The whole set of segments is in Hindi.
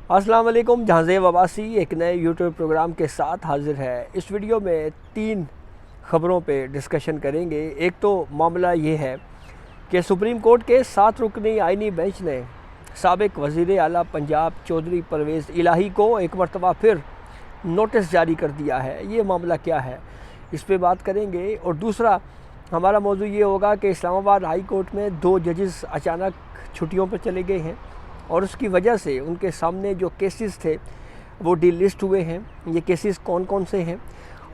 अस्सलाम वालेकुम। जहांज़ेब अब्बासी एक नए यूट्यूब प्रोग्राम के साथ हाज़िर है। इस वीडियो में 3 ख़बरों पे डिस्कशन करेंगे। एक तो मामला ये है कि सुप्रीम कोर्ट के 7 रुकनी आइनी बेंच ने साबिक़ वज़ीर आला पंजाब चौधरी परवेज़ इलाही को एक मरतबा फिर नोटिस जारी कर दिया है। ये मामला क्या है, इस पे बात करेंगे। और दूसरा हमारा मौजू ये होगा कि इस्लामाबाद हाई कोर्ट में 2 जजेस अचानक छुट्टियों पर चले गए हैं और उसकी वजह से उनके सामने जो केसेस थे वो डिलिस्ट हुए हैं। ये केसेस कौन कौन से हैं।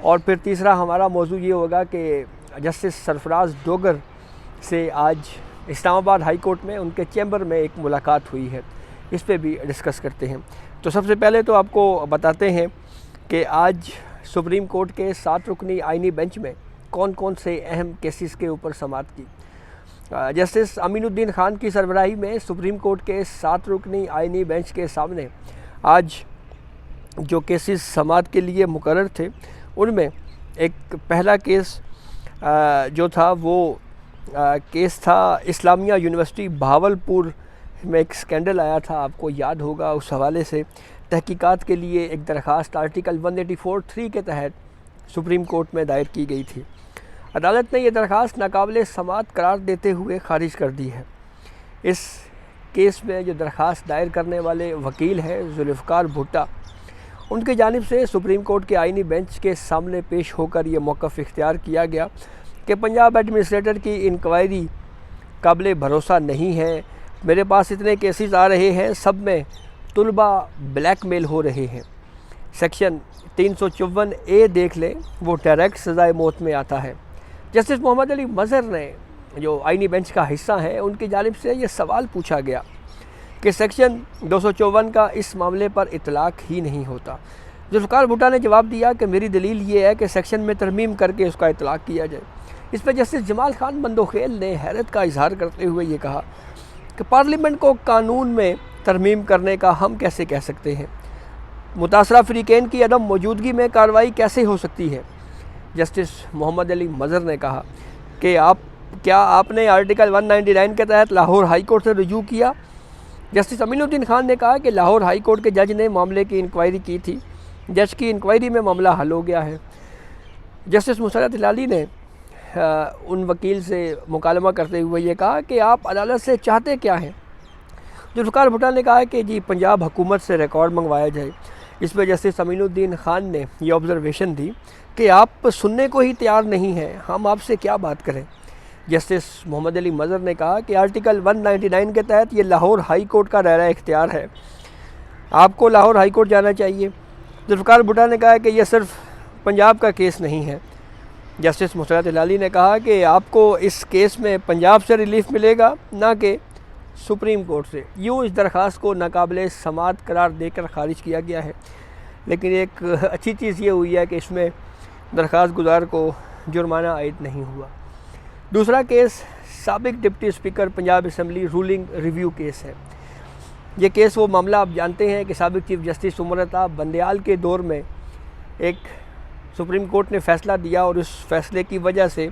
और फिर तीसरा हमारा मौजू ये होगा कि जस्टिस सरफराज डोगर से आज इस्लामाबाद हाई कोर्ट में उनके चैम्बर में एक मुलाकात हुई है, इस पे भी डिस्कस करते हैं। तो सबसे पहले तो आपको बताते हैं कि आज सुप्रीम कोर्ट के 7 रुकनी आइनी बेंच में कौन कौन से अहम केसेस के ऊपर समाअत की। जस्टिस अमीनुद्दीन खान की सरबराही में सुप्रीम कोर्ट के 7 रुकनी आइनी बेंच के सामने आज जो केसेस समाअत के लिए मुकर्रर थे उनमें एक पहला केस जो था वो केस था इस्लामिया यूनिवर्सिटी भावलपुर में एक स्कैंडल आया था, आपको याद होगा। उस हवाले से तहकीकात के लिए एक दरख्वास्त आर्टिकल 184(3) के तहत सुप्रीम कोर्ट में दायर की गई थी। अदालत ने यह दरख्वास्त नाकाबिले समाअत करार देते हुए खारिज कर दी है। इस केस में जो दरख्वास्त दायर करने वाले वकील हैं जुल्फ़िकार भुट्टा, उनकी जानिब से सुप्रीम कोर्ट के आइनी बेंच के सामने पेश होकर ये मौक़िफ़ इख्तियार किया गया कि पंजाब एडमिनिस्ट्रेटर की इंक्वायरी काबिल भरोसा नहीं है। मेरे पास इतने केसेस आ रहे हैं, सब में तुलबा ब्लैकमेल हो रहे हैं। सेक्शन 354A देख लें, वो डायरेक्ट सज़ाए मौत में आता है। जस्टिस मोहम्मद अली मज़हर ने जो आइनी बेंच का हिस्सा हैं उनकी जानिब से ये सवाल पूछा गया कि सेक्शन 254 का इस मामले पर इतलाक़ ही नहीं होता। जुल्फ़िकार भुट्टा ने जवाब दिया कि मेरी दलील ये है कि सेक्शन में तरमीम करके उसका इतलाक़ किया जाए। इस पर जस्टिस जमाल खान बंदोखेल ने हैरत का इजहार करते हुए ये कहा कि पार्लियामेंट को कानून में तरमीम करने का हम कैसे कह सकते हैं, मुतासरा फ़रीक़ैन की अदम मौजूदगी में कार्रवाई कैसे हो सकती है। जस्टिस मोहम्मद अली मज़हर ने कहा कि आपने आर्टिकल 199 के तहत लाहौर हाई कोर्ट से रुजू किया। जस्टिस अमीनुद्दीन खान ने कहा कि लाहौर हाई कोर्ट के जज ने मामले की इंक्वायरी की थी, जज की इंक्वायरी में मामला हल हो गया है। जस्टिस मुसरत हिलाली ने उन वकील से मुकालमा करते हुए ये कहा कि आप अदालत से चाहते क्या हैं। जुल्फ़िकार भुट्टा ने कहा कि जी पंजाब हुकूमत से रिकॉर्ड मंगवाया जाए। इस पर जस्टिस अमीनुद्दीन खान ने ये ऑब्ज़रवेशन दी कि आप सुनने को ही तैयार नहीं हैं, हम आपसे क्या बात करें। जस्टिस मोहम्मद अली मज़हर ने कहा कि आर्टिकल 199 के तहत ये लाहौर हाई कोर्ट का दायरा इख्तियार है, आपको लाहौर हाई कोर्ट जाना चाहिए। जुल्फ़िकार भुट्टा ने कहा कि यह सिर्फ पंजाब का केस नहीं है। जस्टिस मुसरत हिलाली ने कहा कि आपको इस केस में पंजाब से रिलीफ मिलेगा, ना कि सुप्रीम कोर्ट से। यूँ इस दरख्वास्त को नाकाबिले समाअत करार देकर खारिज किया गया है। लेकिन एक अच्छी चीज़ ये हुई है कि इसमें दरख्वास्त गुजार को जुर्माना आयद नहीं हुआ। दूसरा केस साबिक़ deputy speaker Punjab assembly ruling review case है। ये केस वो मामला आप जानते हैं कि साबिक़ चीफ जस्टिस उमर अता बंदयाल के दौर में एक सुप्रीम कोर्ट ने फ़ैसला दिया और उस फ़ैसले की वजह से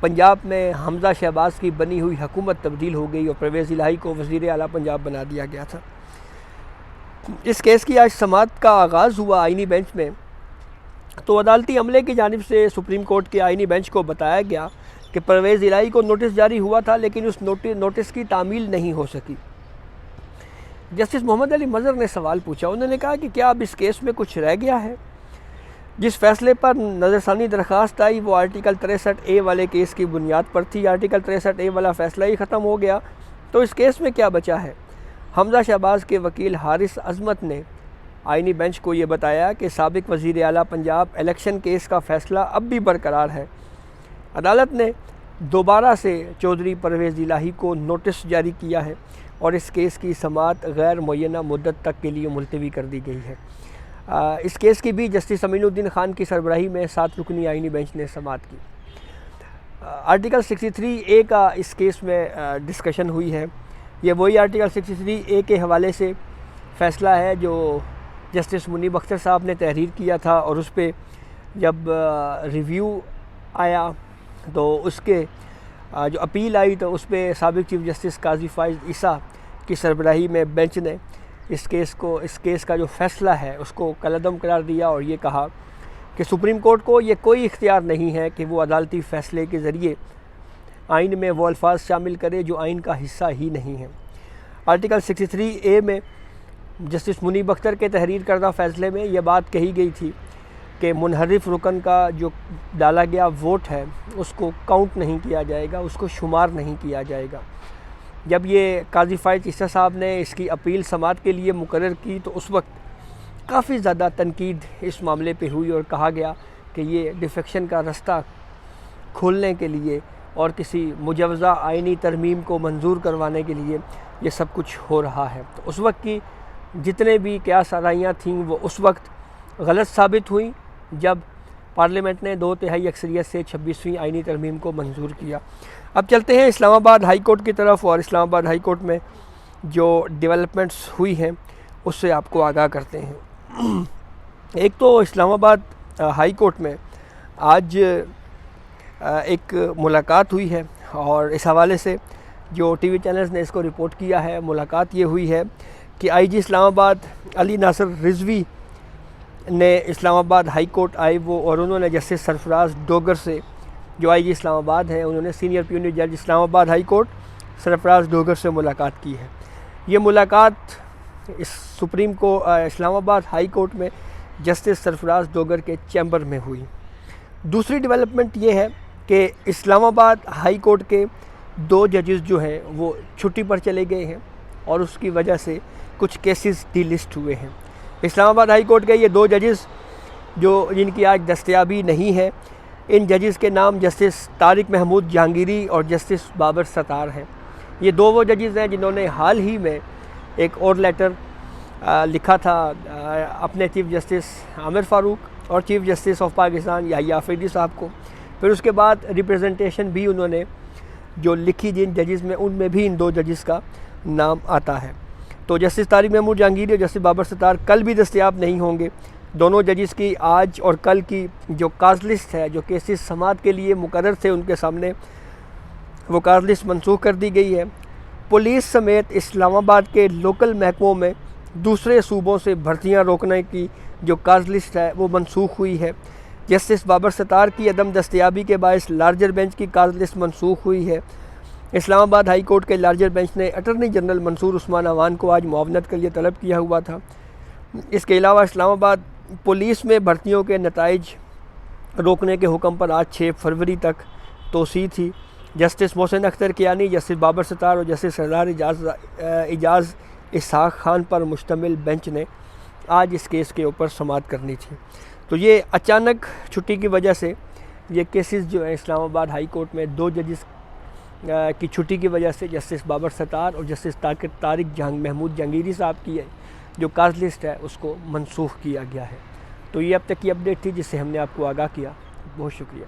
पंजाब में हमज़ा शहबाज की बनी हुई हुकूमत तब्दील हो गई और परवेज़ इलाही को वज़ीर आला पंजाब बना दिया गया था। इस केस की आज समाअत का आगाज़ हुआ आइनी बेंच में। तो अदालती अमले की जानिब से सुप्रीम कोर्ट के आइनी बेंच को बताया गया कि परवेज़ इलाही को नोटिस जारी हुआ था, लेकिन उस नोटिस की तामील नहीं हो सकी। जस्टिस मोहम्मद अली मज़हर ने सवाल पूछा, उन्होंने कहा कि क्या अब इस केस में कुछ रह गया है। जिस फ़ैसले पर नज़रसानी दरख्वास्त आई वो आर्टिकल 63A वाले केस की बुनियाद पर थी। आर्टिकल 63A वाला फ़ैसला ही ख़त्म हो गया तो इस केस में क्या बचा है। हमज़ा शहबाज के वकील हारिस अज़मत ने आइनी बेंच को ये बताया कि साबिक़ वज़ीर आला पंजाब इलेक्शन केस का फ़ैसला अब भी बरकरार है। अदालत ने दोबारा से चौधरी परवेज़ इलाही को नोटिस जारी किया है और इस केस की समाअत गैर मुअय्यना मुद्दत तक के लिए मुलतवी कर दी गई है। इस केस की भी जस्टिस अमीनुद्दीन खान की सरबराही में 7 रुकनी आइनी बेंच ने समाअत की। आर्टिकल 63A का इस केस में डिस्कशन हुई है। ये वही आर्टिकल 63A के हवाले से फ़ैसला है जो जस्टिस मुनीब अख्तर साहब ने तहरीर किया था और उस पर जब रिव्यू आया तो उसके जो अपील आई तो उस पर साबिक़ चीफ जस्टिस काजी फ़ाइज़ ईसा की सरबराही में बेंच ने इस केस का जो फ़ैसला है उसको कलअदम करार दिया और ये कहा कि सुप्रीम कोर्ट को ये कोई इख्तियार नहीं है कि वो अदालती फ़ैसले के ज़रिए आइन में वो अल्फाज शामिल करे जो आइन का हिस्सा ही नहीं है। आर्टिकल 63A में जस्टिस मुनीब अख्तर के तहरीर करदा फ़ैसले में यह बात कही गई थी कि मुनहरिफ रुकन का जो डाला गया वोट है उसको काउंट नहीं किया जाएगा, उसको शुमार नहीं किया जाएगा। जब ये काजी फ़ाइज़ ईसा साहब ने इसकी अपील समाअत के लिए मुकर्रर की तो उस वक्त काफ़ी ज़्यादा तनकीद इस मामले पे हुई और कहा गया कि ये डिफेक्शन का रास्ता खोलने के लिए और किसी मुजवज़ा आइनी तरमीम को मंजूर करवाने के लिए ये सब कुछ हो रहा है। तो उस वक्त की जितने भी क़यास आराइयाँ थीं वो उस वक्त गलत साबित हुई जब पार्लियामेंट ने 2/3 अक्सरियत से 26वीं आइनी तरमीम को मंजूर किया। अब चलते हैं इस्लामाबाद हाई कोर्ट की तरफ और इस्लामाबाद हाई कोर्ट में जो डेवलपमेंट्स हुई हैं उससे आपको आगाह करते हैं। एक तो इस्लामाबाद हाई कोर्ट में आज एक मुलाकात हुई है और इस हवाले से जो टीवी चैनल्स ने इसको रिपोर्ट किया है, मुलाकात ये हुई है कि आईजी इस्लामाबाद अली नासिर रिजवी ने इस्लामाबाद हाई कोर्ट आए वो और उन्होंने जस्टिस सरफराज डोगर से, जो आईजी इस्लामाबाद हैं, उन्होंने सीनियर प्यूनी जज इस्लामाबाद हाई कोर्ट सरफराज डोगर से मुलाकात की है। ये मुलाकात इस इस्लामाबाद हाई कोर्ट में जस्टिस सरफराज डोगर के चैम्बर में हुई। दूसरी डेवलपमेंट ये है कि इस्लामाबाद हाई कोर्ट के 2 जजेस जो हैं वो छुट्टी पर चले गए हैं और उसकी वजह से कुछ केसेस डिलिस्ट हुए हैं। इस्लामाबाद हाई कोर्ट के ये 2 जजेस जिनकी आज दस्तयाबी नहीं है, इन जजेस के नाम जस्टिस तारिक महमूद जहांगीरी और जस्टिस बाबर सत्तार हैं। ये 2 वो जजेस हैं जिन्होंने हाल ही में एक और लेटर लिखा था अपने चीफ़ जस्टिस आमिर फ़ारूक और chief justice of Pakistan Yahya Afridi साहब को। फिर उसके बाद रिप्रेजेंटेशन भी उन्होंने जो लिखी जिन जजेस में, उनमें भी इन 2 जजेस का नाम आता है। तो जस्टिस तारिक महमूद जहांगीरी और जस्टिस बाबर सत्तार कल भी दस्तयाब नहीं होंगे। दोनों जजेस की आज और कल की जो काज लिस्ट है, जो केसेस समाअत के लिए मुकर्रर थे उनके सामने, वो काज लिस्ट मनसूख कर दी गई है। पुलिस समेत इस्लामाबाद के लोकल महकमों में दूसरे सूबों से भर्तियां रोकने की जो काज लिस्ट है वो मनसूख हुई है। जस्टिस बाबर सत्तार की अदम दस्तयाबी के बायस लार्जर बेंच की काज लिस्ट मनसूख हुई है। इस्लामाबाद हाई कोर्ट के लार्जर बेंच ने अटर्नी जनरल मंसूर उस्मान अवान को आज मुआवनत के लिए तलब किया हुआ था। इसके अलावा इस्लामाबाद पुलिस में भर्तियों के नताइज रोकने के हुक्म पर आज 6 फरवरी तक तोसी थी। जस्टिस मोहसिन अख्तर कियानी, जस्टिस बाबर सत्तार और जस्टिस सरदार इजाज़ इसहाक खान पर मुश्तमिल बेंच ने आज इस केस के ऊपर समाअत करनी थी। तो ये अचानक छुट्टी की वजह से ये केसेस जो है इस्लामाबाद हाई कोर्ट में 2 जजेस की छुट्टी की वजह से जस्टिस बाबर सत्तार और जस्टिस तारिक महमूद जहांगीरी साहब की जो काज लिस्ट है उसको मनसूख किया गया है। तो ये अब तक की अपडेट थी जिससे हमने आपको आगाह किया। बहुत शुक्रिया।